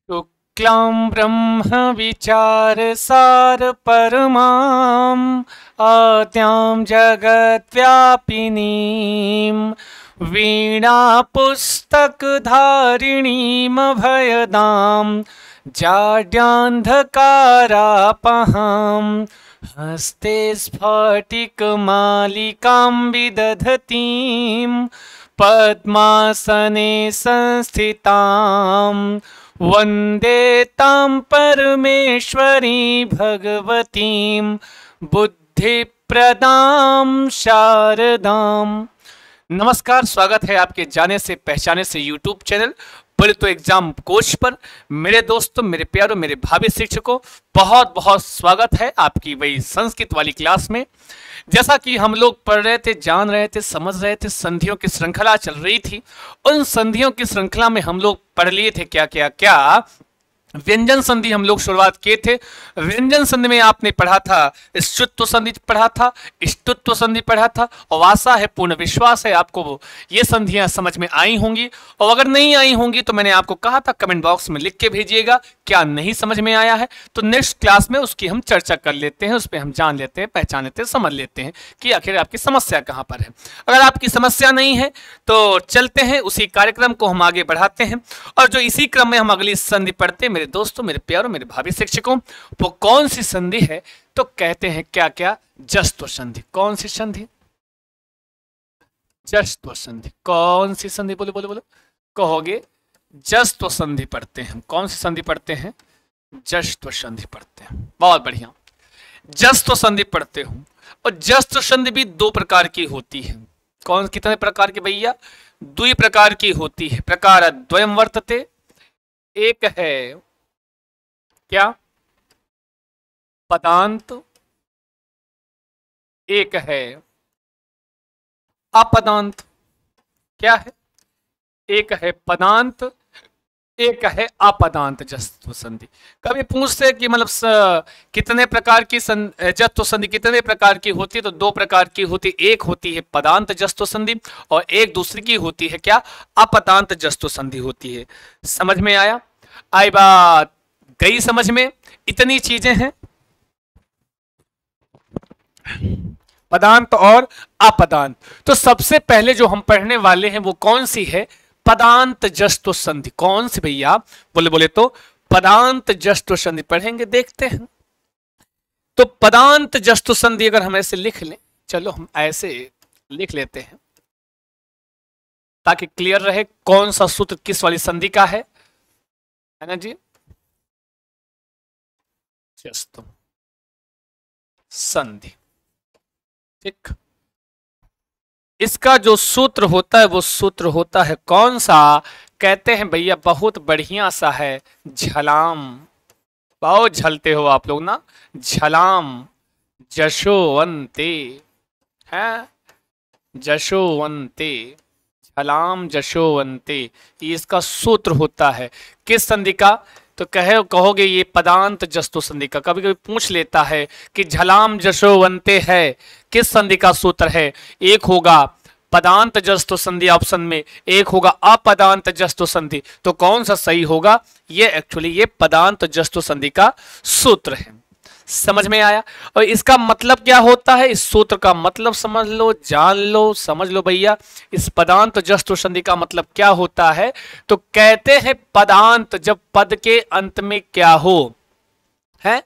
शुक्लां ब्रह्म विचार सार परमां आद्यां जगद्व्यापिनीं वीणा पुस्तकधारिणीं अभयदां जाड्यान्धकारापहां हस्ते स्फटिकमालिकां विदधतीं पद्मासने संस्थितां वन्दे तां परमेश्वरी भगवतीं बुद्धिप्रदां शारदां। नमस्कार, स्वागत है आपके जाने से पहचाने से यूट्यूब चैनल बोले तो एग्जाम कोच पर। मेरे दोस्तों, मेरे प्यारों, मेरे भावी शिक्षकों, बहुत बहुत स्वागत है आपकी वही संस्कृत वाली क्लास में। जैसा कि हम लोग पढ़ रहे थे, जान रहे थे, समझ रहे थे, संधियों की श्रृंखला चल रही थी। उन संधियों की श्रृंखला में हम लोग पढ़ लिए थे क्या क्या क्या व्यंजन संधि हम लोग शुरुआत किए थे। व्यंजन संधि में आपने पढ़ा था स्तुत्व संधि पढ़ा था, स्तुत्व संधि पढ़ा था, और आशा है, पूर्ण विश्वास है आपको ये संधियां समझ में आई होंगी। और अगर नहीं आई होंगी तो मैंने आपको कहा था कमेंट बॉक्स में लिख के भेजिएगा क्या नहीं समझ में आया है, तो नेक्स्ट क्लास में उसकी हम चर्चा कर लेते हैं, उस पर हम जान लेते हैं, पहचान लेते हैं, समझ लेते हैं कि आखिर आपकी समस्या कहाँ पर है। अगर आपकी समस्या नहीं है तो चलते हैं, उसी कार्यक्रम को हम आगे बढ़ाते हैं। और जो इसी क्रम में हम अगली संधि पढ़ते हैं मेरे दोस्तों, मेरे प्यारों, मेरे भावी शिक्षकों, वो कौन सी संधि है तो कहते हैं क्या क्या जस्त्व संधि। कौन सी संधि? जस्त्व संधि। कौन सी संधि? बोलो बोलो बोलो, कहोगे जस्त्व संधि पढ़ते हैं। कौन सी संधि पढ़ते हैं? जस्त्व संधि पढ़ते हैं। बहुत बढ़िया, जस्त्व संधि पढ़ते हो। और जस्त्व संधि भी दो प्रकार की होती है। कौन कितने प्रकार की भैया? दो प्रकार की होती है। प्रकार द्वयम वर्तते। एक है क्या? पदांत। एक है अपदांत। क्या है? एक है पदांत, एक है अपदांत जस्त्व संधि। कभी पूछते कि मतलब कितने प्रकार की जस्त्व संधि कितने प्रकार की होती है, तो दो प्रकार की होती है। एक होती है पदांत जस्त्व संधि और एक दूसरी की होती है क्या? अपदांत जस्त्व संधि होती है। समझ में आया? आई बात गई समझ में? इतनी चीजें हैं, पदांत और अपदांत। तो सबसे पहले जो हम पढ़ने वाले हैं वो कौन सी है? पदांत जस्त्व संधि। कौन सी भैया? बोले बोले तो पदांत जस्त्व संधि पढ़ेंगे, देखते हैं। तो पदांत जस्त्व संधि अगर हम ऐसे लिख लें, चलो हम ऐसे लिख लेते हैं ताकि क्लियर रहे कौन सा सूत्र किस वाली संधि का है ना जी। जस्त्व संधि, ठीक। इसका जो सूत्र होता है वो सूत्र होता है कौन सा? कहते हैं भैया बहुत बढ़िया सा है, झलाम। बहुत झलते हो आप लोग ना। झलाम जशोवंते है, जशोवंते, झलाम जशोवंते, ये इसका सूत्र होता है। किस संधि का? तो कहोगे ये पदांत जस्त्व संधि का। कभी कभी पूछ लेता है कि झलाम जशोवंते है किस संधि का सूत्र है? एक होगा पदांत जस्त्व संधि ऑप्शन में, एक होगा अपदांत जस्त्व संधि। तो कौन सा सही होगा? ये एक्चुअली ये पदांत जस्त्व संधि का सूत्र है। समझ में आया? और इसका मतलब क्या होता है? इस सूत्र का मतलब समझ लो, जान लो, समझ लो भैया। इस पदांत जस्त्व संधि का मतलब क्या होता है? तो कहते हैं पदांत जब पद के अंत में क्या हो है,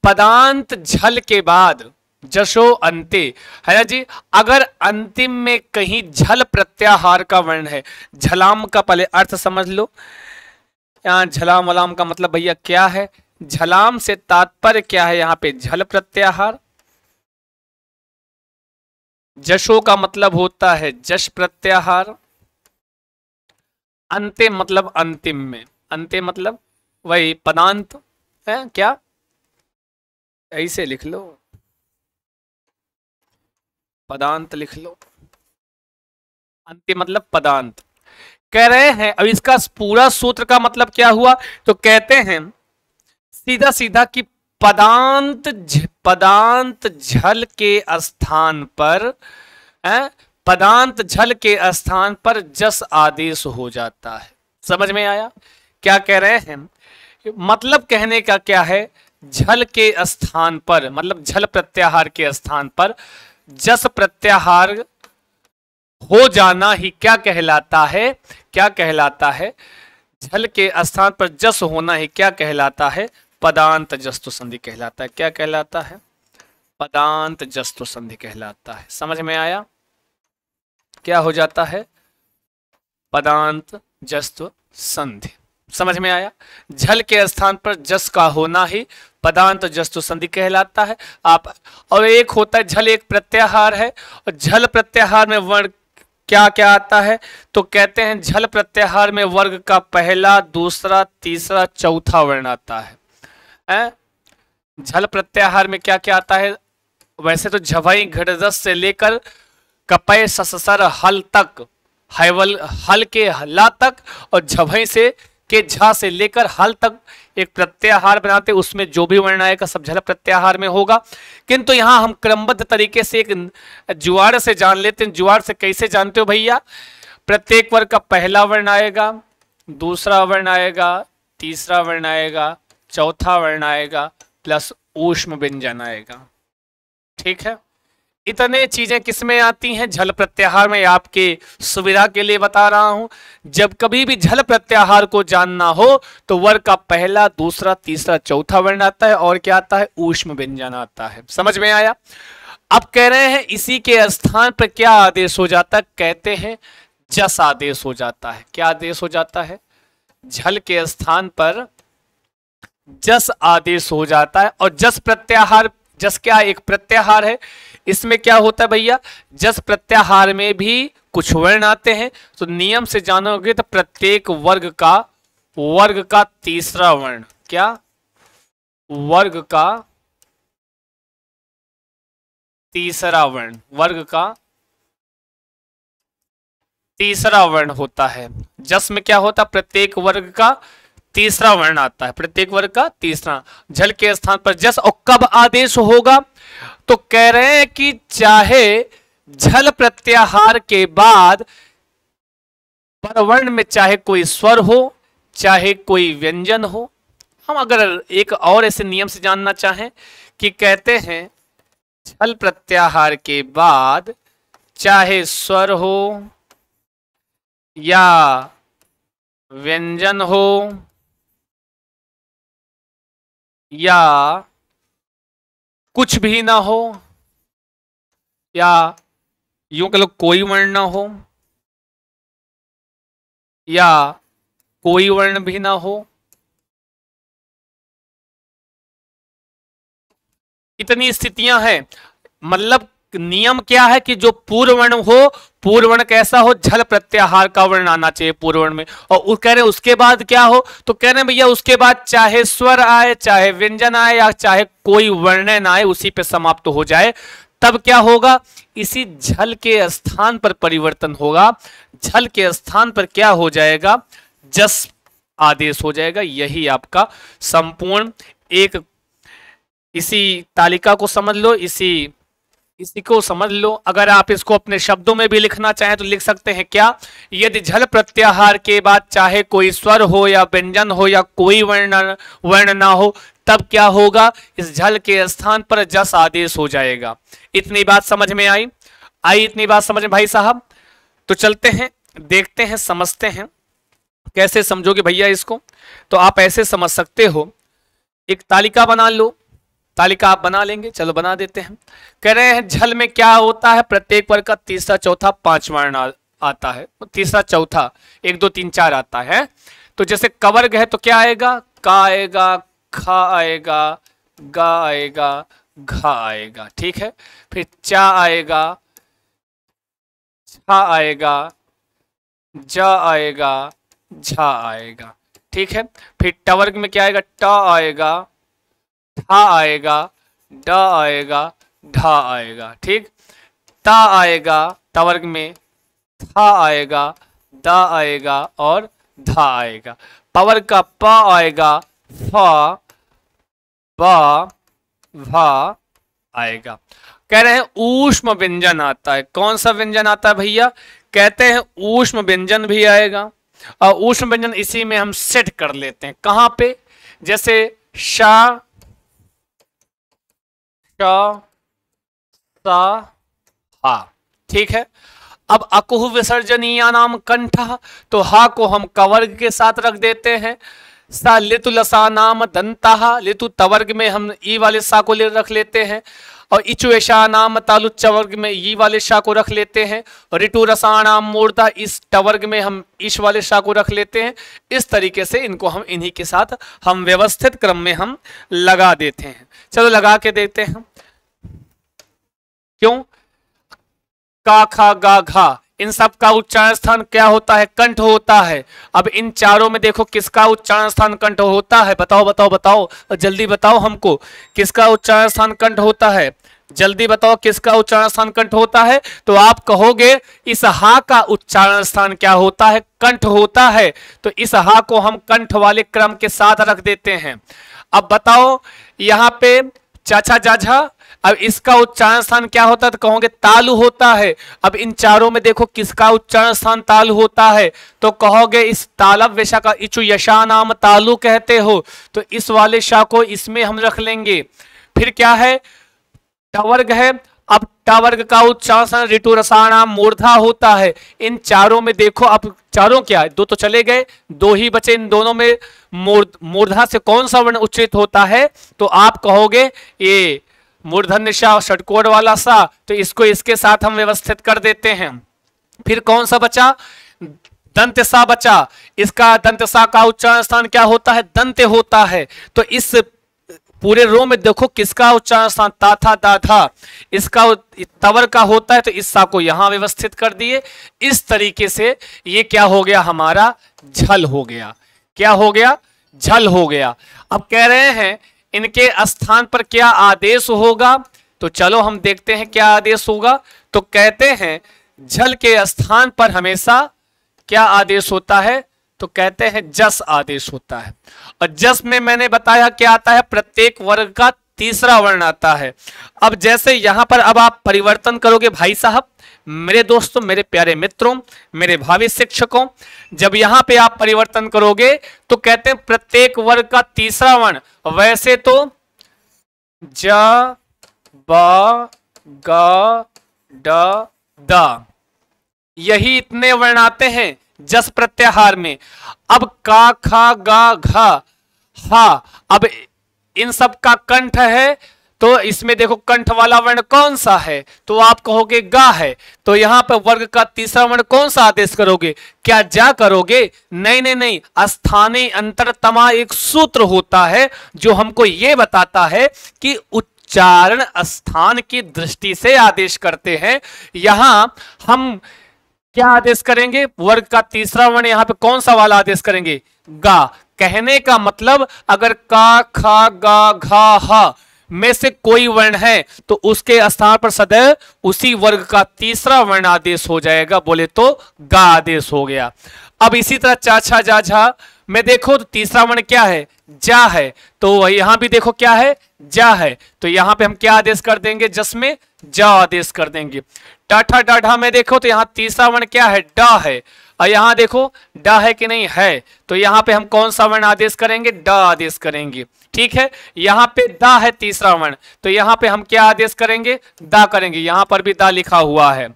पदांत झल के बाद जशो अंते है ना जी। अगर अंतिम में कहीं झल प्रत्याहार का वर्ण है, झलाम का पहले अर्थ समझ लो। यहां झलाम वलाम का मतलब भैया क्या है? झलाम से तात्पर्य क्या है? यहां पे झल प्रत्याहार। जशो का मतलब होता है जश प्रत्याहार। अंते मतलब अंतिम में, अंते मतलब वही पदांत है क्या? ऐसे लिख लो, पदांत लिख लो। अंतिम मतलब पदांत कह रहे हैं। अब इसका पूरा सूत्र का मतलब क्या हुआ? तो कहते हैं सीधा सीधा कि पदांत झल के स्थान पर पदांत झल के स्थान पर जस आदेश हो जाता है। समझ में आया? क्या कह रहे हैं मतलब कहने का क्या है, झल के स्थान पर, मतलब झल प्रत्याहार के स्थान पर जस प्रत्याहार हो जाना ही क्या कहलाता है, क्या कहलाता है, झल के स्थान पर जस होना ही क्या कहलाता है, पदांत जस्तु संधि कहलाता है। क्या कहलाता है, पदांत जस्तु संधि कहलाता है। समझ में आया, क्या हो जाता है, पदांत जस्तु संधि। समझ में आया, झल के स्थान पर जस का होना ही पदांत जस्तु संधि कहलाता है। आप, और एक होता है झल, एक प्रत्याहार है, और झल प्रत्याहार में वर्ण क्या क्या आता है, तो कहते हैं झल प्रत्याहार में वर्ग का पहला, दूसरा, तीसरा, चौथा वर्ण आता है। झल प्रत्याहार में क्या क्या आता है, वैसे तो झवई घड़दस से लेकर कपय सससर हल तक, हैवल हल के हला तक, और झवई से के झा से लेकर हल तक एक प्रत्याहार बनाते, उसमें जो भी वर्ण आएगा सब झल प्रत्याहार में होगा। किंतु यहां हम क्रमबद्ध तरीके से एक जुआड़ से जान लेते हैं। जुआड़ से कैसे जानते हो भैया, प्रत्येक वर्ग का पहला वर्ण आएगा, दूसरा वर्ण आएगा, तीसरा वर्ण आएगा, चौथा वर्ण आएगा, प्लस ऊष्म व्यंजन आएगा। ठीक है, इतने चीजें किसमें आती हैं, झल प्रत्याहार में। आपके सुविधा के लिए बता रहा हूं, जब कभी भी झल प्रत्याहार को जानना हो तो वर्ग का पहला, दूसरा, तीसरा, चौथा वर्ण आता है, और क्या आता है, ऊष्म व्यंजन आता है। समझ में आया। अब कह रहे हैं इसी के स्थान पर क्या आदेश हो जाता है, कहते हैं जस आदेश हो जाता है। क्या आदेश हो जाता है, झल के स्थान पर जस आदेश हो जाता है। और जस प्रत्याहार, जस क्या एक प्रत्याहार है, इसमें क्या होता है भैया, जस प्रत्याहार में भी कुछ वर्ण आते हैं, तो नियम से जानोगे तो प्रत्येक वर्ग का तीसरा वर्ण, क्या, वर्ग का तीसरा वर्ण, वर्ग का तीसरा वर्ण होता है। जस में क्या होता है, प्रत्येक वर्ग का तीसरा वर्ण आता है, प्रत्येक वर्ग का तीसरा। झल के स्थान पर जस, और कब आदेश होगा, तो कह रहे हैं कि चाहे झल प्रत्याहार के बाद परवर्ण में चाहे कोई स्वर हो, चाहे कोई व्यंजन हो। हम अगर एक और ऐसे नियम से जानना चाहें कि कहते हैं झल प्रत्याहार के बाद चाहे स्वर हो या व्यंजन हो या कुछ भी ना हो, या यूं कह लो कोई वर्ण ना हो, या कोई वर्ण भी ना हो, इतनी स्थितियां हैं। मतलब नियम क्या है कि जो पूर्व वर्ण हो, पूर्व वर्ण कैसा हो, झल प्रत्याहार का वर्ण आना चाहिए पूर्व वर्ण में। और कह रहे उसके बाद क्या हो, तो कह रहे भैया उसके बाद चाहे स्वर आए, चाहे व्यंजन आए, या चाहे कोई वर्ण ना आए, उसी पे समाप्त हो जाए, तब क्या होगा, इसी झल के स्थान पर परिवर्तन होगा। झल के स्थान पर क्या हो जाएगा, जस आदेश हो जाएगा। यही आपका संपूर्ण एक, इसी तालिका को समझ लो, इसी को समझ लो। अगर आप इसको अपने शब्दों में भी लिखना चाहें तो लिख सकते हैं, क्या, यदि झल प्रत्याहार के बाद चाहे कोई स्वर हो या व्यंजन हो या कोई वर्ण ना हो, तब क्या होगा, इस झल के स्थान पर जस आदेश हो जाएगा। इतनी बात समझ में आई इतनी बात समझ में भाई साहब। तो चलते हैं, देखते हैं, समझते हैं कैसे समझोगे भैया इसको। तो आप ऐसे समझ सकते हो, एक तालिका बना लो। तालिका आप बना लेंगे, चलो बना देते हैं। कह रहे हैं झल में क्या होता है, प्रत्येक वर्ग का तीसरा, चौथा, पांच वर्ण आता है। तीसरा, चौथा, 1 2 3 4 आता है। तो जैसे कवर्ग है तो क्या आएगा, का आएगा, खा आएगा, गा आएगा, घा आएगा। ठीक है, फिर चा आएगा, छा आएगा, जा आएगा, झा आएगा। ठीक है, फिर टवर्ग में क्या आएगा, ट आएगा, ठा आएगा, ड आएगा, ढा आएगा। ठीक, ता आएगा टवर्ग में, था आएगा, द आएगा और धा आएगा। पवर्ग का प आएगा, फ, ब, भ आएगा। कह रहे हैं ऊष्म व्यंजन आता है। कौन सा व्यंजन आता है भैया, कहते हैं ऊष्म व्यंजन भी आएगा। और ऊष्म व्यंजन इसी में हम सेट कर लेते हैं, कहां पे, जैसे शा, श, सा, हा। ठीक है। अब अकुह विसर्जनीय नाम कंठ, तो हा को हम कवर्ग के साथ रख देते हैं। सा लितु लसा नाम दंता, लितु तवर्ग में हम ई वाले सा को रख लेते हैं। और इचु ऐशा नाम तालु चवर्ग में ई वाले शा को रख लेते हैं। और ऋतु रसाणाम मूर्धा, इस टवर्ग में हम इस वाले शा को रख लेते हैं। इस तरीके से इनको हम इन्हीं के साथ हम व्यवस्थित क्रम में हम लगा देते हैं। चलो लगा के देखते हैं। क्यों? का, खा, गा, घा, इन सब का उच्चारण स्थान क्या होता है? कंठ होता है। अब इन चारों में देखो किसका उच्चारण स्थान कंठ होता है? बताओ बताओ बताओ, जल्दी बताओ हमको, किसका उच्चारण स्थान कंठ होता है? जल्दी बताओ किसका उच्चारण स्थान कंठ होता है? तो आप कहोगे इस हा का उच्चारण स्थान क्या होता है? कंठ होता है। तो इस हा को हम कंठ वाले क्रम के साथ रख देते हैं। अब बताओ यहाँ पे चाचा जाझा, अब इसका उच्चारण स्थान क्या होता है? तो कहोगे तालु होता है। अब इन चारों में देखो किसका उच्चारण स्थान तालु होता है? तो कहोगे इस तालब वेशा का, इचु यशा नाम तालु कहते हो, तो इस वाले शा को इसमें हम रख लेंगे। फिर क्या है? टवर्ग है। अब टवर्ग का उच्चारण स्थान ऋतु रसाणाम मूर्धा होता है। इन चारों में देखो, अब चारों क्या है? दो तो चले गए, दो ही बचे। इन दोनों में मूर्धा से कौन सा वर्ण उच्चारित होता है? तो आप कहोगे ये मूर्धन्य सा, षटकोण वाला सा, तो इसको इसके साथ हम व्यवस्थित कर देते हैं। फिर कौन सा बचा? दंत सा बचा। इसका दंत सा का उच्चारण स्थान क्या होता है? दंत होता है। तो इस पूरे रो में देखो किसका उच्चारण स्थान ता था दा था, इसका तवर का होता है, तो इस सा को यहां व्यवस्थित कर दिए। इस तरीके से ये क्या हो गया? हमारा झल हो गया। क्या हो गया? झल हो गया। अब कह रहे हैं इनके स्थान पर क्या आदेश होगा? तो चलो हम देखते हैं क्या आदेश होगा। तो कहते हैं झल के स्थान पर हमेशा क्या आदेश होता है? तो कहते हैं जस आदेश होता है। और जस में मैंने बताया क्या आता है? प्रत्येक वर्ग का तीसरा वर्ण आता है। अब जैसे यहां पर अब आप परिवर्तन करोगे भाई साहब, मेरे दोस्तों, मेरे प्यारे मित्रों, मेरे भावी शिक्षकों, जब यहां पे आप परिवर्तन करोगे तो कहते हैं प्रत्येक वर्ग का तीसरा वर्ण। वैसे तो ज, ब, ग, ड, द, यही इतने वर्ण आते हैं जस प्रत्याहार में। अब का, खा, गा, घा, हा, अब इन सब का कंठ है, तो इसमें देखो कंठ वाला वर्ण कौन सा है? तो आप कहोगे गा है। तो यहां पर वर्ग का तीसरा वर्ण कौन सा आदेश करोगे? क्या जा करोगे? नहीं नहीं नहीं, स्थानीय अंतरतमा एक सूत्र होता है जो हमको ये बताता है कि उच्चारण स्थान की दृष्टि से आदेश करते हैं। यहां हम क्या आदेश करेंगे? वर्ग का तीसरा वर्ण यहां पे कौन सा वाला आदेश करेंगे? गा। कहने का मतलब अगर का, खा, गा, घा, हा में से कोई वर्ण है तो उसके स्थान पर सदैव उसी वर्ग का तीसरा वर्ण आदेश हो जाएगा। बोले तो गा आदेश हो गया। अब इसी तरह चाचा जाझा में देखो तो तीसरा वर्ण क्या है? जा है। तो यहां भी देखो क्या है? जा है। तो यहां पे हम क्या आदेश कर देंगे? जस में जा आदेश कर देंगे। टाठा डाढ़ा में देखो तो यहां तीसरा वर्ण क्या है? डा है। और यहां देखो डा है कि नहीं है, तो यहां पे हम कौन सा वर्ण आदेश करेंगे? डा आदेश करेंगे। ठीक है। यहां पे दा है तीसरा वर्ण, तो यहां पे हम क्या आदेश करेंगे? दा करेंगे। यहां पर भी दा लिखा हुआ है।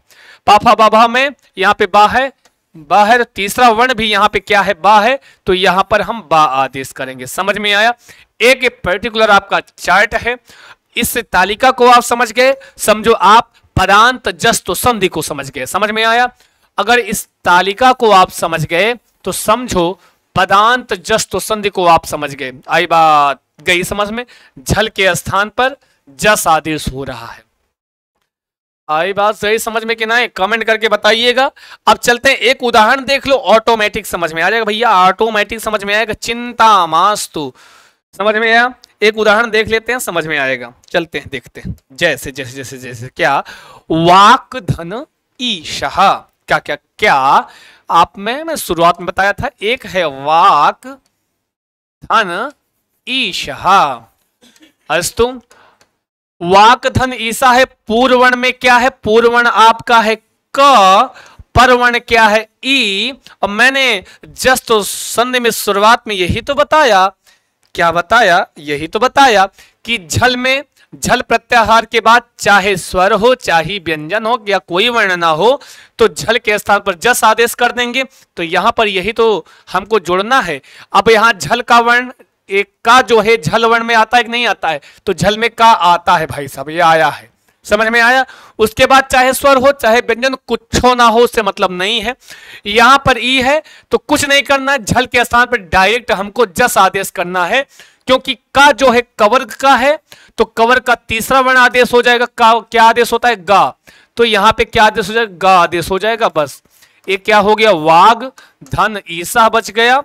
पाफा बाबा में यहां पे बा है, बा है, तो तीसरा वर्ण भी यहां पे क्या है? बा है, तो यहां पर हम बा आदेश करेंगे। समझ में आया? एक पर्टिकुलर आपका चार्ट है, इस तालिका को आप समझ गए, समझो आप पदांत जस्त संधि को समझ गए। समझ में आया? अगर इस तालिका को आप समझ गए तो समझो पदांत जस्त संधि को आप समझ गए। आई बात गई समझ में? झल के स्थान पर जस आदेश हो रहा है। आई बात सही समझ में कि नहीं? कमेंट करके बताइएगा। अब चलते हैं, एक उदाहरण देख लो, ऑटोमेटिक समझ में आ जाएगा भैया, ऑटोमेटिक समझ में आएगा। चिंता मास्तु, समझ में आया? एक उदाहरण देख लेते हैं, समझ में आएगा। चलते हैं, देखते हैं। जैसे जैसे जैसे जैसे क्या? वाक धन ईशा, क्या क्या क्या आप में मैं शुरुआत में बताया था, एक है वाक धन ईशा। अस्तु, वाक धन ईसा है। पूर्ववर्ण में क्या है? पूर्ववर्ण आपका है क, परवर्ण क्या है? ई। और मैंने जस्ट संधि में शुरुआत में यही तो बताया क्या बताया, यही तो बताया कि झल में झल प्रत्याहार के बाद चाहे स्वर हो चाहे व्यंजन हो या कोई वर्ण ना हो तो झल के स्थान पर जस आदेश कर देंगे। तो यहां पर यही तो हमको जोड़ना है। अब यहां झल का वर्ण एक का जो है झल वर्ण में आता है कि नहीं आता है, तो झल में का आता है भाई साहब, ये आया है, समझ में आया। उसके बाद चाहे स्वर हो चाहे व्यंजन कुछ हो ना हो उससे मतलब नहीं है। यहां पर ई है तो कुछ नहीं करना है, झल के स्थान पर डायरेक्ट हमको जस आदेश करना है, क्योंकि का जो है कवर्ग का है तो कवर्ग का तीसरा वर्ण आदेश हो जाएगा। का क्या आदेश होता है, गा, तो यहां पे क्या आदेश हो जाएगा, गा आदेश हो जाएगा। बस ये क्या हो गया, वाग धन ईसा बच गया।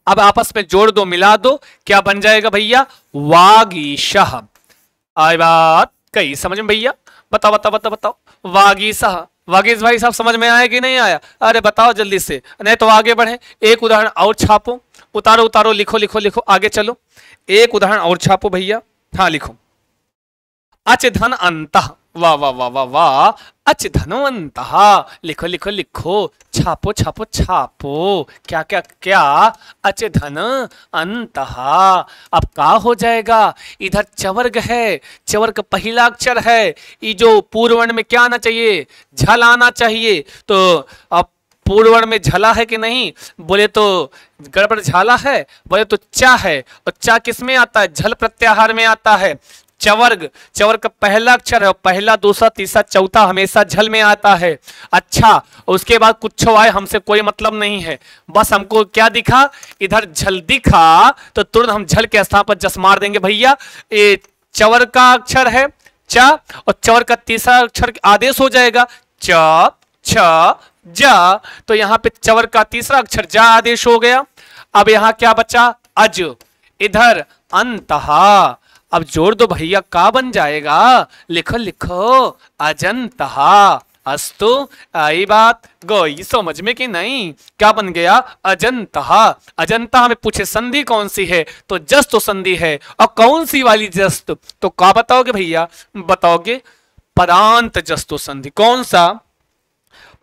अब आपस में जोड़ दो मिला दो, क्या बन जाएगा भैया, वागीशः। आई बात कही समझ में भैया, बताओ बताओ बताओ बताओ, वागीशः। वागीश भाई साहब समझ में आया कि नहीं आया, अरे बताओ जल्दी से, नहीं तो आगे बढ़े। एक उदाहरण और छापो, उतारो उतारो, लिखो लिखो लिखो, आगे चलो। एक उदाहरण और छापो भैया, हाँ लिखो, अच धन अंतः, वाह वाह वाह वाह वाह, अच धनवंतः, लिखो लिखो लिखो, छापो छापो छापो, क्या क्या क्या, अच धन अंतः। अब का हो जाएगा, इधर चवर्ग है, चवर्ग पहला अक्षर है, ये जो पूर्ववर्ण में क्या आना चाहिए, झल आना चाहिए। तो अब पूर्ववर्ण में झला है कि नहीं, बोले तो गड़बड़ झाला है, बोले तो चा है, और चा किस में आता है, झल प्रत्याहार में आता है। चवर्ग, चवर्ग का पहला अक्षर है, पहला दूसरा तीसरा चौथा हमेशा झल में आता है। अच्छा, उसके बाद कुछ आए हमसे कोई मतलब नहीं है, बस हमको क्या दिखा, इधर झल दिखा तो तुरंत हम झल के स्थान पर जस मार देंगे भैया। ये चवर्ग का अक्षर है चा, और चवर्ग का तीसरा अक्षर आदेश हो जाएगा च छ जा, तो यहां पे चवर्ग का तीसरा अक्षर जा आदेश हो गया। अब यहां क्या बचा, अज, इधर अंतहा। अब जोड़ दो भैया, का बन जाएगा, लिखो लिखो, अजंतहा। अस्तु, आई बात गई समझ में कि नहीं, क्या बन गया, अजंतहा। अजंता हमें पूछे संधि कौन सी है, तो जस्त संधि है, और कौन सी वाली जस्त, तो का बताओगे भैया, बताओगे पदांत जस्तो संधि। कौन सा,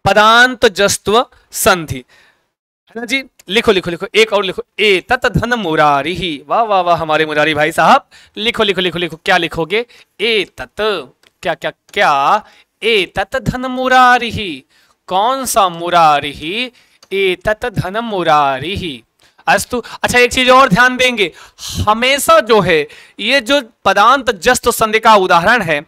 पदांत जस्त्व संधि, है ना जी। लिखो लिखो लिखो, एक और लिखो, ए तत् धन मुरारी ही, वाह वाह वाह हमारे मुरारी भाई साहब, लिखो लिखो लिखो लिखो, क्या लिखोगे, ए तत्, क्या क्या क्या, ए तत् धन मुरारी ही, कौन सा मुरारी ही, ए तत् धन मुरारी ही। अस्तु, अच्छा एक चीज और ध्यान देंगे, हमेशा जो है ये जो पदांत जस्त संधि का उदाहरण है,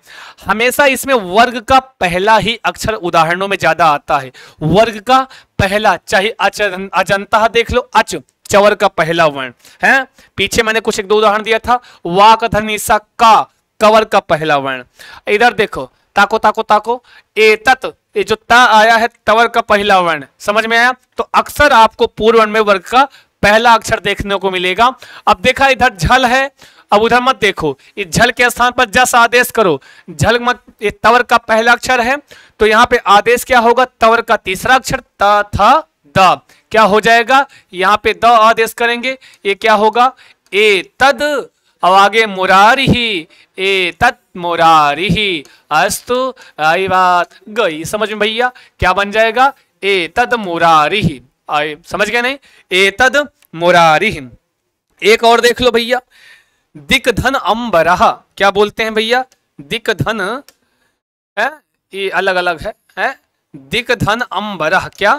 हमेशा इसमें वर्ग का पहला ही अक्षर उदाहरणों में ज्यादा आता है। वर्ग का पहला, चाहे अजंता देख लो, अच चवर का पहला वर्ण है, पीछे मैंने कुछ एक दो उदाहरण दिया था, वाक धनिसा का कवर का पहला वर्ण। इधर देखो, ताको ताको ताको, ए तत्, ये जो ता आया है तवर का पहला वर्ण, समझ में आया। तो अक्सर आपको पूर्व वर्ण में वर्ग का पहला अक्षर देखने को मिलेगा। अब देखा इधर झल है, अब उधर मत देखो, इस झल के स्थान पर जस आदेश करो, झल मत, ये तवर का पहला अक्षर है तो यहाँ पे आदेश क्या होगा, तवर का तीसरा अक्षर त था द, क्या हो जाएगा, यहाँ पे द आदेश करेंगे, ये क्या होगा, ए तद, अब आगे मुरारी ही, ए तत् मुरारी ही। अस्तु, आई बात गई समझ में भैया, क्या बन जाएगा, ए तद मुरारी ही। आए समझ गए नहीं, ए तद मुरारी ही। एक और देख लो भैया, दिक धन अंबरहा, क्या बोलते हैं भैया, दिक धन है, ये अलग अलग है दिक धन अंबरह, क्या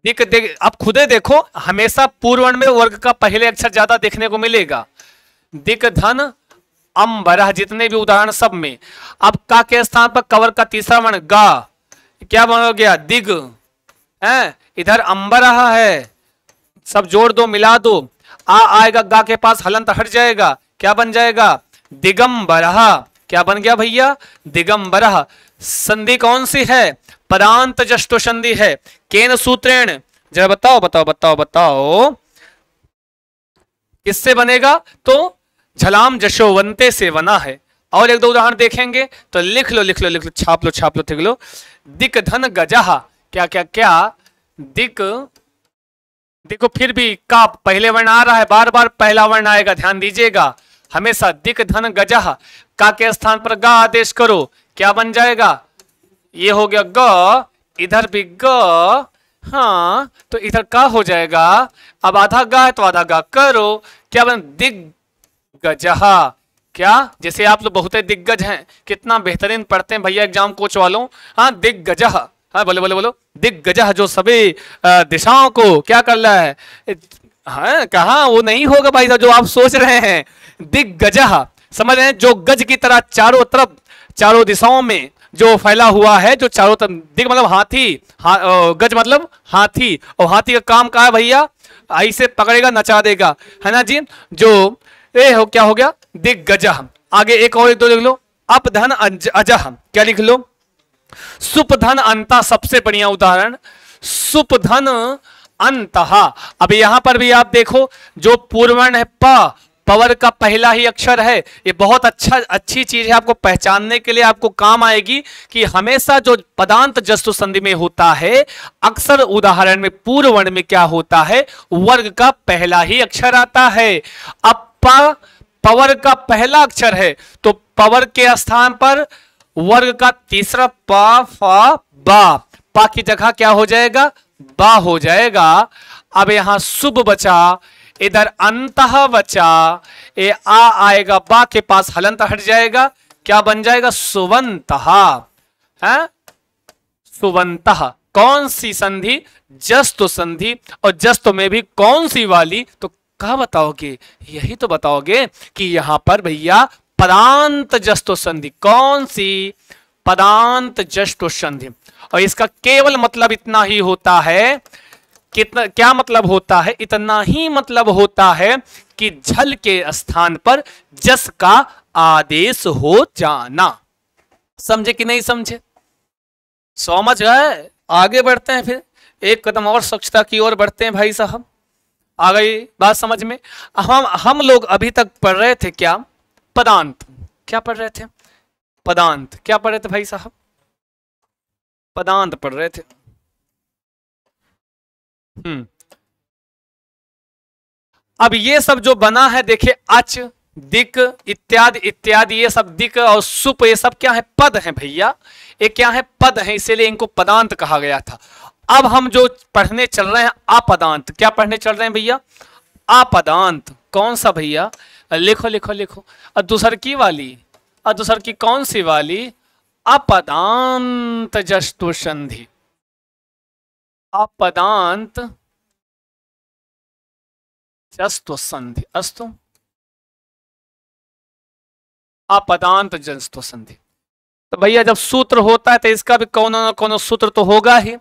दिक देख, अब खुदे देखो, हमेशा पूर्ववर्ण में वर्ग का पहले अक्षर ज्यादा देखने को मिलेगा, दिक धन अंबरह, जितने भी उदाहरण सब में। अब का के स्थान पर कवर का तीसरा वर्ण गा, क्या बन गया, दिग है, इधर अंबरह है, सब जोड़ दो मिला दो, आ आएगा गा के पास, हलंत हट जाएगा, क्या बन जाएगा, दिगंबरह, क्या बन गया भैया, दिगंबरह। संधि कौन सी है, पदांत जष्टो संधि है, केन सूत्रेण, जरा बताओ बताओ बताओ बताओ, किससे बनेगा, तो झलाम जशोवंते से बना है। और एक दो उदाहरण देखेंगे तो लिख लो लिख लो लिख लो, छाप लो छाप लो, लिख लो, दिक धन गजहा, क्या क्या क्या, दिक, देखो फिर भी का पहले वर्ण आ रहा है, बार बार पहला वर्ण आएगा, ध्यान दीजिएगा हमेशा, दिक धन गजहा, का के स्थान पर गा आदेश करो, क्या बन जाएगा, ये हो गया ग, इधर भी ग, हाँ तो इधर का हो जाएगा, अब आधा गा है तो आधा गा करो, क्या बन दिग्गजहा। क्या, जैसे आप लोग बहुत दिग्गज हैं, कितना बेहतरीन पढ़ते हैं भैया एग्जाम कोच वालों। हाँ दिग्गजहा, हाँ बोलो बोलो बोलो, दिग्गजहा जो सभी दिशाओं को क्या कर रहा है। हाँ कहा वो नहीं होगा भाई साहब जो आप सोच रहे हैं। दिग्गजहा समझ रहे हैं, जो गज की तरह चारों तरफ चारों दिशाओं में जो फैला हुआ है, जो चारों तरफ, दिग मतलब हाथी, गज मतलब हाथी, और हाथी का काम क्या है भैया, ऐसे पकड़ेगा नचा देगा, है ना जी। जो ए हो क्या हो गया, दिग्गजह। आगे एक और एक दो लिख लो, अपधन अजह, क्या लिख लो, सुपधन अंता, सबसे बढ़िया उदाहरण सुपधन अंतहा। अब यहां पर भी आप देखो, जो पूर्ववर्ण है प, पवर का पहला ही अक्षर है, ये बहुत अच्छी चीज है, आपको पहचानने के लिए आपको काम आएगी कि हमेशा जो पदांत जस्तु संधि में होता है, अक्सर उदाहरण में पूर्व वर्ण में क्या होता है, वर्ग का पहला ही अक्षर आता है। अब पवर का पहला अक्षर है तो पवर के स्थान पर वर्ग का तीसरा पा फा बा, पा की जगह क्या हो जाएगा, बा हो जाएगा। अब यहां शुभ बचा, इधर अंतः बचा, ये आ आएगा, बा के पास हलंत हट जाएगा, क्या बन जाएगा, सुवंतहा है, सुवंतः। कौन सी संधि, जस्तु संधि, और जस्तु में भी कौन सी वाली, तो क्या बताओगे, यही तो बताओगे कि यहां पर भैया पदांत जस्तु संधि, कौन सी, पदांत जस्तु संधि। और इसका केवल मतलब इतना ही होता है, कितना क्या मतलब होता है, इतना ही मतलब होता है कि झल के स्थान पर जस का आदेश हो जाना। समझे कि नहीं समझे, समझ गए। आगे बढ़ते हैं, फिर एक कदम और स्वच्छता की ओर बढ़ते हैं भाई साहब। आ गई बात समझ में। हम लोग अभी तक पढ़ रहे थे क्या, पदांत, क्या पढ़ रहे थे, पदांत, क्या पढ़ रहे थे भाई साहब, पदांत पढ़ रहे थे। अब ये सब जो बना है देखिए, अच, दिक इत्यादि इत्यादि, ये सब दिक और सुप, ये सब क्या है, पद हैं भैया, ये क्या है, पद है, इसीलिए इनको पदांत कहा गया था। अब हम जो पढ़ने चल रहे हैं अपदांत, क्या पढ़ने चल रहे हैं भैया, अपदांत। कौन सा भैया, लिखो लिखो लिखो, और दूसर की वाली, और दूसर की कौन सी वाली, अपदांत जस्तु संधि, अपदांत जस्तु संधि, अस्तु अपदांत जस्तु संधि। तो भैया जब सूत्र होता है तो इसका भी कौन ना कौन सूत्र तो होगा ही,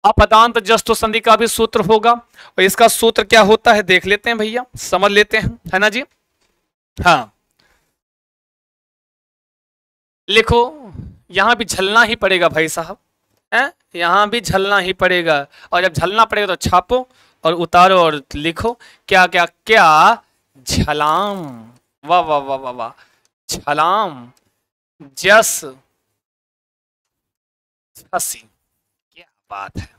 अपदांत जस्तु संधि का भी सूत्र होगा, और इसका सूत्र क्या होता है देख लेते हैं भैया, समझ लेते हैं, है ना जी। हाँ लिखो, यहां भी झलना ही पड़ेगा भाई साहब, है यहां भी झलना ही पड़ेगा, और जब झलना पड़ेगा तो छापो और उतारो और लिखो, क्या क्या क्या, झलाम, वाह वाह वाह वाह वाह, झलाम जस झसी, क्या बात है,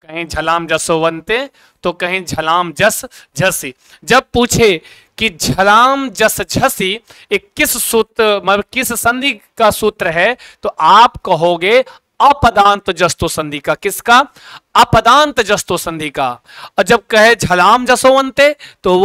कहीं झलाम जसोवंते तो कहीं झलाम जस झसी। जब पूछे कि झलाम जस झसी एक किस सूत्र, मतलब किस संधि का सूत्र है, तो आप कहोगे अपदांत जस्तो संधि का, किसका, अपदांत जस्तो संधि का। और जब कहे झलाम जसोवंते तो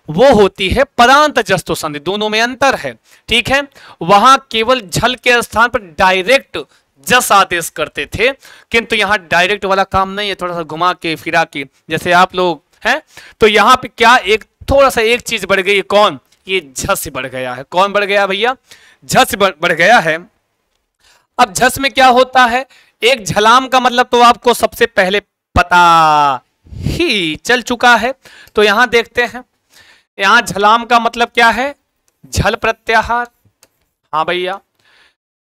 वो होती है पदांत जस्तो संधि, दोनों में अंतर है, ठीक है। वहां केवल झल के स्थान पर डायरेक्ट जस आदेश करते थे, किंतु यहां डायरेक्ट वाला काम नहीं है, थोड़ा सा घुमा के फिरा के, जैसे आप लोग हैं। तो यहां पे क्या एक थोड़ा सा एक चीज बढ़ गई, कौन, ये झस बढ़ गया है, कौन बढ़ गया भैया, झस बढ़ गया है। अब झस में क्या होता है, एक झलाम का मतलब तो आपको सबसे पहले पता ही चल चुका है। तो यहां देखते हैं, यहां झलाम का मतलब क्या है, झल प्रत्याहार। हाँ भैया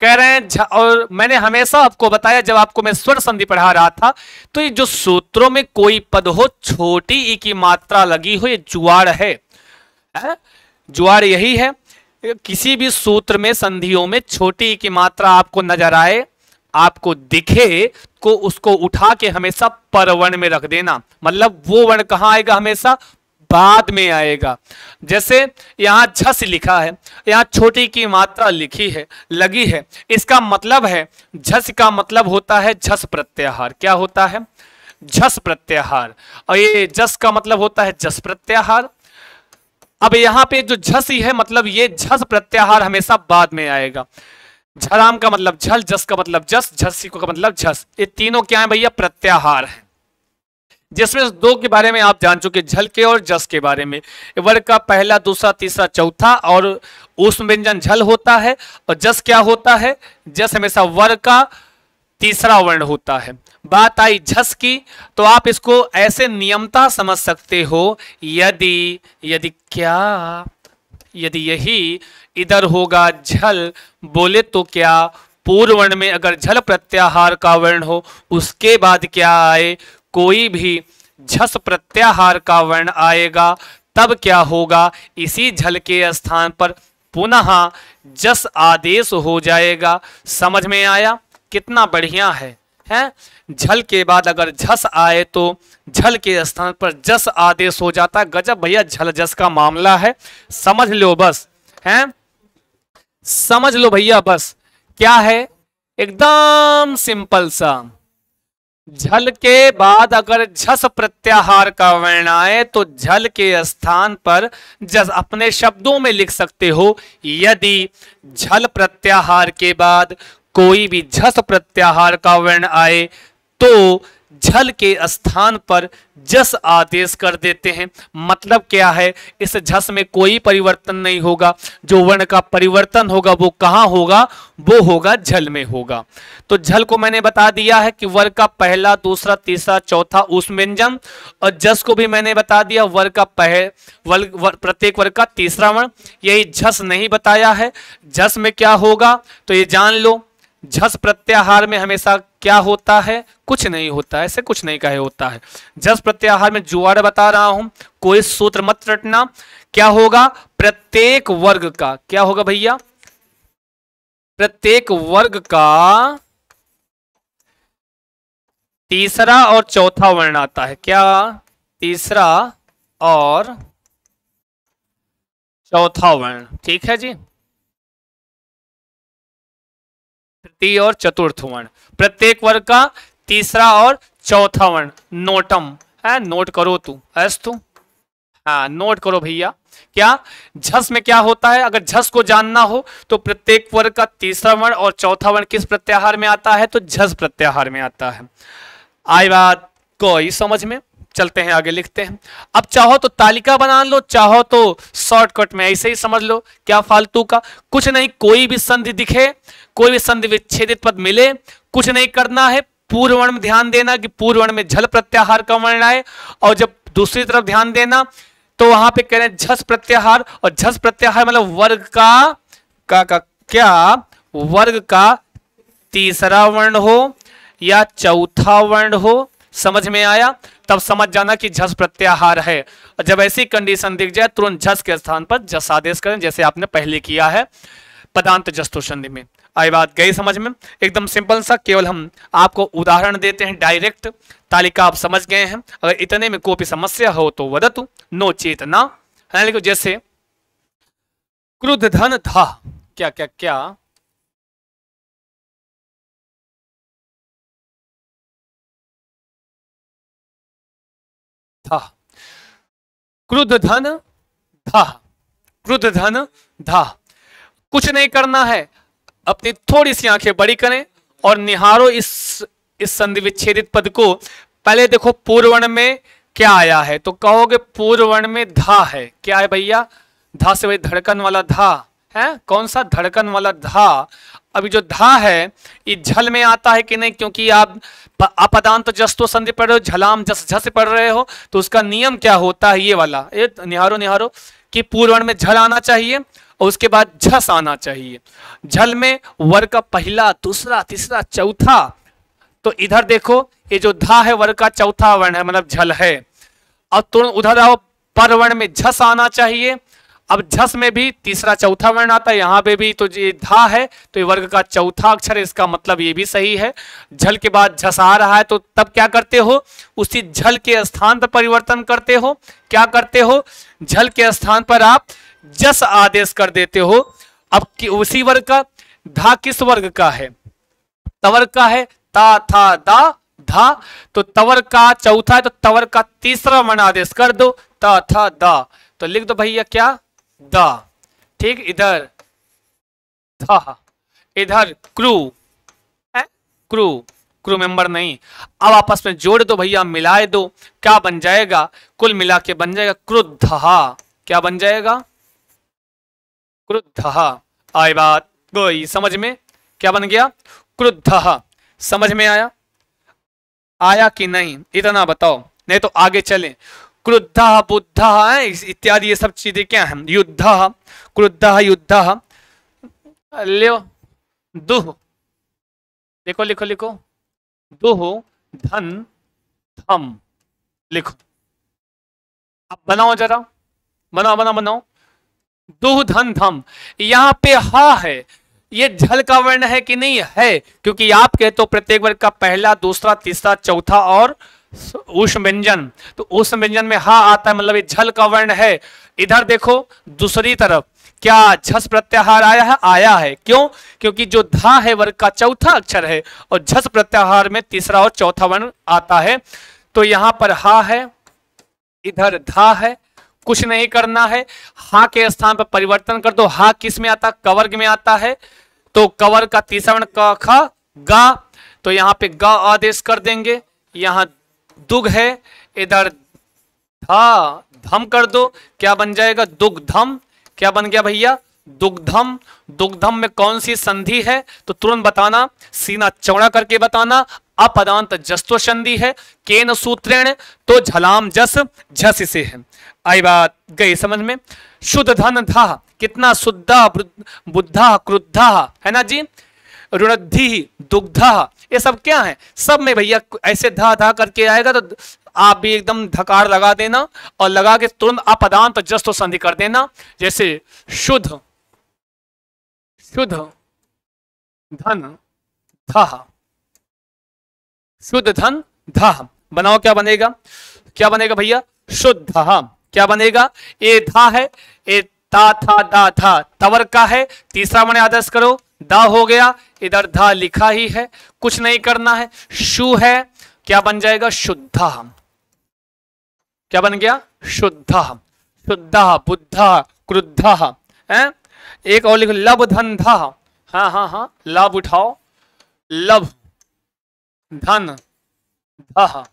कह रहे हैं, और मैंने हमेशा आपको बताया जब आपको मैं स्वर संधि पढ़ा रहा था, तो ये जो सूत्रों में कोई पद हो छोटी ई की मात्रा लगी हो, ये जुआड़ है, जुआड़ यही है। किसी भी सूत्र में संधियों में छोटी ई की मात्रा आपको नजर आए, आपको दिखे, को उसको उठा के हमेशा परवर्ण में रख देना, मतलब वो वर्ण कहां आएगा, हमेशा बाद में आएगा। जैसे यहां झस लिखा है, यहां छोटी की मात्रा लिखी है, लगी है, इसका मतलब है, झस का मतलब होता है झस प्रत्याहार। क्या होता है, झस प्रत्याहार, और ये जस का मतलब होता है जस प्रत्याहार। अब यहाँ पे जो झस ही है, मतलब ये झस प्रत्याहार हमेशा बाद में आएगा। झराम का मतलब झल, जस का मतलब जस, झसी का मतलब झस। ये तीनों क्या है भैया? प्रत्याहार है, जिसमें दो के बारे में आप जान चुके, झल के और जस के बारे में। वर्ग का पहला, दूसरा, तीसरा, चौथा, और ऊष्म व्यंजन झल होता है, और जस क्या होता है? जस हमेशा वर्ग का तीसरा वर्ण होता है। बात आई झस की, तो आप इसको ऐसे नियमता समझ सकते हो, यदि क्या, यदि यही इधर होगा झल, बोले तो क्या पूर्व वर्ण में अगर झल प्रत्याहार का वर्ण हो, उसके बाद क्या आए? कोई भी झस प्रत्याहार का वर्ण आएगा, तब क्या होगा? इसी झल के स्थान पर पुनः जस आदेश हो जाएगा। समझ में आया? कितना बढ़िया है, हैं? झल के बाद अगर झस आए तो झल के स्थान पर जस आदेश हो जाता है। गजब भैया, झल जस का मामला है, समझ लो बस, हैं? समझ लो भैया बस, क्या है? एकदम सिंपल सा, झल के बाद अगर झस प्रत्याहार का वर्ण आए तो झल के स्थान पर जस, अपने शब्दों में लिख सकते हो, यदि झल प्रत्याहार के बाद कोई भी झस प्रत्याहार का वर्ण आए तो झल के स्थान पर जस आदेश कर देते हैं। मतलब क्या है? इस झस में कोई परिवर्तन नहीं होगा, जो वर्ण का परिवर्तन होगा वो कहां होगा? वो होगा झल में होगा। तो झल को मैंने बता दिया है कि वर्ग का पहला, दूसरा, तीसरा, चौथा ऊष्म व्यंजन, और जस को भी मैंने बता दिया वर्ग का प्रत्येक वर्ग का तीसरा वर्ण। यही झस नहीं बताया है, झस में क्या होगा तो ये जान लो। झस प्रत्याहार में हमेशा क्या होता है? कुछ नहीं होता है, ऐसे कुछ नहीं कहे होता है। झस प्रत्याहार में जुआड़ बता रहा हूं, कोई सूत्र मत रटना। क्या होगा? प्रत्येक वर्ग का, क्या होगा भैया? प्रत्येक वर्ग का तीसरा और चौथा वर्ण आता है। क्या? तीसरा और चौथा वर्ण, ठीक है जी। तृतीय और चतुर्थ वर्ण, प्रत्येक वर्ग का तीसरा और चौथा वर्ण। नोटम है, नोट करो तू, अस्तु, हाँ नोट करो भैया। क्या? झस में क्या होता है? अगर झस को जानना हो तो प्रत्येक वर्ग का तीसरा वर्ण और चौथा वर्ण किस प्रत्याहार में आता है? तो झस प्रत्याहार में आता है। आई बात कोई समझ में? चलते हैं आगे, लिखते हैं। अब चाहो तो तालिका बना लो, चाहो तो शॉर्टकट में ऐसे ही समझ लो, क्या फालतू का। कुछ नहीं, कोई भी संधि दिखे, कोई भी संधि विच्छेदित पद मिले, कुछ नहीं करना है, पूर्व वर्ण में ध्यान देना कि पूर्व वर्ण में झल प्रत्याहार का वर्ण आए, और जब दूसरी तरफ ध्यान देना तो वहां पे कह रहे हैं झस प्रत्याहार, और झस प्रत्याहार मतलब वर्ग का क्या? वर्ग का तीसरा वर्ण हो या चौथा वर्ण हो। समझ में आया? तब समझ जाना कि झस प्रत्याहार है। और जब ऐसी कंडीशन दिख जाए तुरंत झस के स्थान पर जस आदेश करें, जैसे आपने पहले किया है पदांत जस्तो संधि में। आई बात गई समझ में? एकदम सिंपल सा, केवल हम आपको उदाहरण देते हैं डायरेक्ट। तालिका आप समझ गए हैं। अगर इतने में कोई समस्या हो तो वदतु, नो चेतना है। लेकिन जैसे क्रुद्ध धन था, क्या क्या क्या? था, क्रुद्ध धन था, क्रुद्ध धन था। कुछ नहीं करना है, अपनी थोड़ी सी आंखें बड़ी करें और निहारो इस संधि विच्छेदित पद को। पहले देखो पूर्व वर्ण में क्या आया है, तो कहोगे पूर्व वर्ण में धा है। क्या है भैया? धा से वही धड़कन वाला धा है। कौन सा? धड़कन वाला धा। अभी जो धा है ये झल में आता है कि नहीं? क्योंकि आप अपदांत जस्तो संधि पढ़ रहे हो, झलाम जस झस पढ़ रहे हो, तो उसका नियम क्या होता है? ये वाला, ये निहारो निहारो कि पूर्व वर्ण में झल आना चाहिए और उसके बाद झस आना चाहिए। झल में वर्ग का पहला, दूसरा, तीसरा, चौथा। तो इधर देखो ये जो धा है वर्ग का चौथा वर्ण है, मतलब झल है। अब तुरंत उधर आओ, पर वर्ण में झस आना चाहिए। अब झस में भी तीसरा चौथा वर्ण आता है, यहां पे भी तो ये धा है तो ये वर्ग का चौथा अक्षर है, इसका मतलब ये भी सही है। झल के बाद झस आ रहा है तो तब क्या करते हो? उसी झल के स्थान पर परिवर्तन करते हो। क्या करते हो? झल के स्थान पर आप जस आदेश कर देते हो। अब उसी वर्ग का धा किस वर्ग का है? तवर्ग का है। ता था दा धा, तो तवर का चौथा है तो तवर का तीसरा वर्ण आदेश कर दो, ता था दा, तो लिख दो भैया क्या, दा। ठीक, इधर था, इधर क्रू है, क्रू, क्रू मेंबर नहीं। अब आपस में जोड़ दो भैया, मिलाए दो, क्या बन जाएगा, कुल मिला के बन जाएगा क्रुद्धहा। क्या बन जाएगा, क्रुद्धहा। आई बात गई समझ में, क्या बन गया, क्रुद्धहा। समझ में आया, आया कि नहीं, इतना बताओ, नहीं तो आगे चलें। क्रुद्धः बुद्धः इत्यादि ये सब चीजें क्या है, युद्धः, क्रुद्धः युद्धः, लो दुह, लिखो लिखो लिखो, दुह धन धम, लिखो। अब बनाओ जरा, बनाओ बनाओ बनाओ, दुह धन धम। यहां पे हा है, ये झल का वर्ण है कि नहीं है, क्योंकि आप कहे तो प्रत्येक वर्ग का पहला, दूसरा, तीसरा, चौथा और ऊष्म व्यंजन, तो ऊष्म व्यंजन में हा आता है, मतलब ये झल का वर्ण है। इधर देखो दूसरी तरफ, क्या झस प्रत्याहार आया है, आया है। क्यों, क्योंकि जो धा है वर्ग का चौथा अक्षर है और झस प्रत्याहार में तीसरा और चौथा वर्ण आता है, तो यहां पर हा है, इधर धा है, कुछ नहीं करना है। हा के स्थान पर परिवर्तन कर दो, हा किस में आता है, कवर्ग में आता है, तो कवर्ग का तीसरा वर्ण क ख गा, तो यहां पे गा आदेश कर देंगे। यहां दुग है, इधर धा धम कर दो, क्या बन जाएगा, दुग्धम। क्या बन गया भैया, दुग्धम। दुग्धम में कौन सी संधि है, तो तुरंत बताना, सीना चौड़ा करके बताना। अपदांत जस्तो संधि है, केन सूत्रेण, तो झलाम जस झस से है। आई बात गई समझ में। शुद्ध धन धा, कितना शुद्धा बुद्धा क्रुद्धा है ना जी, ऋणद्धि दुग्धा, ये सब क्या है, सब में भैया ऐसे धा धा करके आएगा, तो आप भी एकदम धकार लगा देना और लगा के तुरंत अपदांत जस्त संधि कर देना। जैसे शुद्ध, शुद्ध धन धा, शुद्ध धन धा, बनाओ क्या बनेगा, क्या बनेगा भैया, शुद्ध, क्या बनेगा, ए धा है, ए ता था दा था, तवर का है, तीसरा वर्ण आदेश करो, दा हो गया, इधर धा लिखा ही है, कुछ नहीं करना है। शु है, क्या बन जाएगा, शुद्धा। क्या बन गया, शुद्धा, शुद्धा बुद्धा क्रुद्धा है। एक और लिखो, लब धन धा, हाँ हाँ हाँ, लब उठाओ, लब धन धा,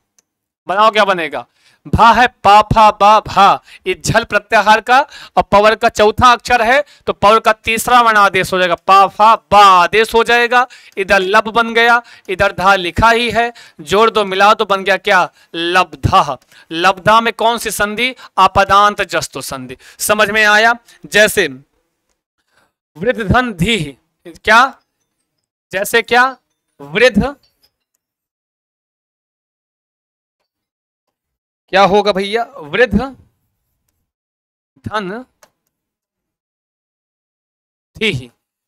बनाओ क्या बनेगा, भा है, पा फा बा भा, ये झल प्रत्याहार का और पवर का चौथा अक्षर है, तो पवर का तीसरा वर्ण आदेश हो जाएगा, पा फा बा आदेश हो जाएगा। इधर लब बन गया, इधर धा लिखा ही है, जोड़ दो मिला दो, बन गया क्या, लब्धा। लब्धा में कौन सी संधि, अपदांत जस्तो संधि। समझ में आया। जैसे वृद्ध धन धी, क्या, जैसे क्या, वृद्ध, क्या होगा भैया, वृद्ध धन धी,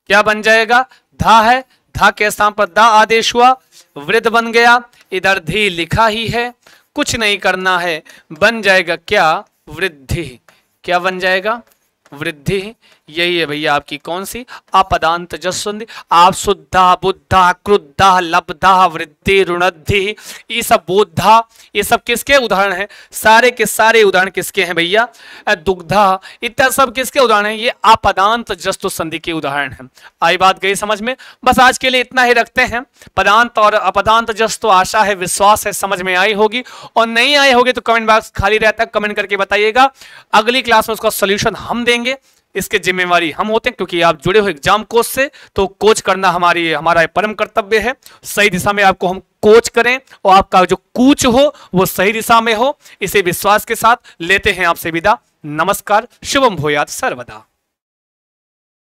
क्या बन जाएगा, धा है, धा के स्थान पर दा आदेश हुआ, वृद्ध बन गया, इधर धी लिखा ही है, कुछ नहीं करना है, बन जाएगा क्या, वृद्धि। क्या बन जाएगा, वृद्धि। यही है भैया आपकी कौन सी, अपदांत जस संधि। आप शुद्धा बुद्धा क्रुद्धा लब्धा वृद्धि ऋणद्धि, ये सब बोधा, ये सब किसके उदाहरण हैं, सारे के सारे उदाहरण किसके हैं भैया, दुग्धा इत्यादि सब किसके उदाहरण हैं, ये अपदांत जस्तो संधि के उदाहरण हैं। आई बात गई समझ में। बस आज के लिए इतना ही रखते हैं। पदांत और अपदांत जस्तो आशा है, विश्वास है समझ में आई होगी, और नहीं आई होगी तो कमेंट बॉक्स खाली रहता है, कमेंट करके बताइएगा। अगली क्लास में उसका सोल्यूशन हम देंगे, इसके जिम्मेवारी हम होते हैं, क्योंकि आप जुड़े हो एग्जाम कोच से, तो कोच करना हमारा परम कर्तव्य है। सही दिशा में आपको हम कोच करें और आपका जो कूच हो वो सही दिशा में हो, इसे विश्वास के साथ लेते हैं आपसे विदा। नमस्कार, शुभम भूयात् सर्वदा।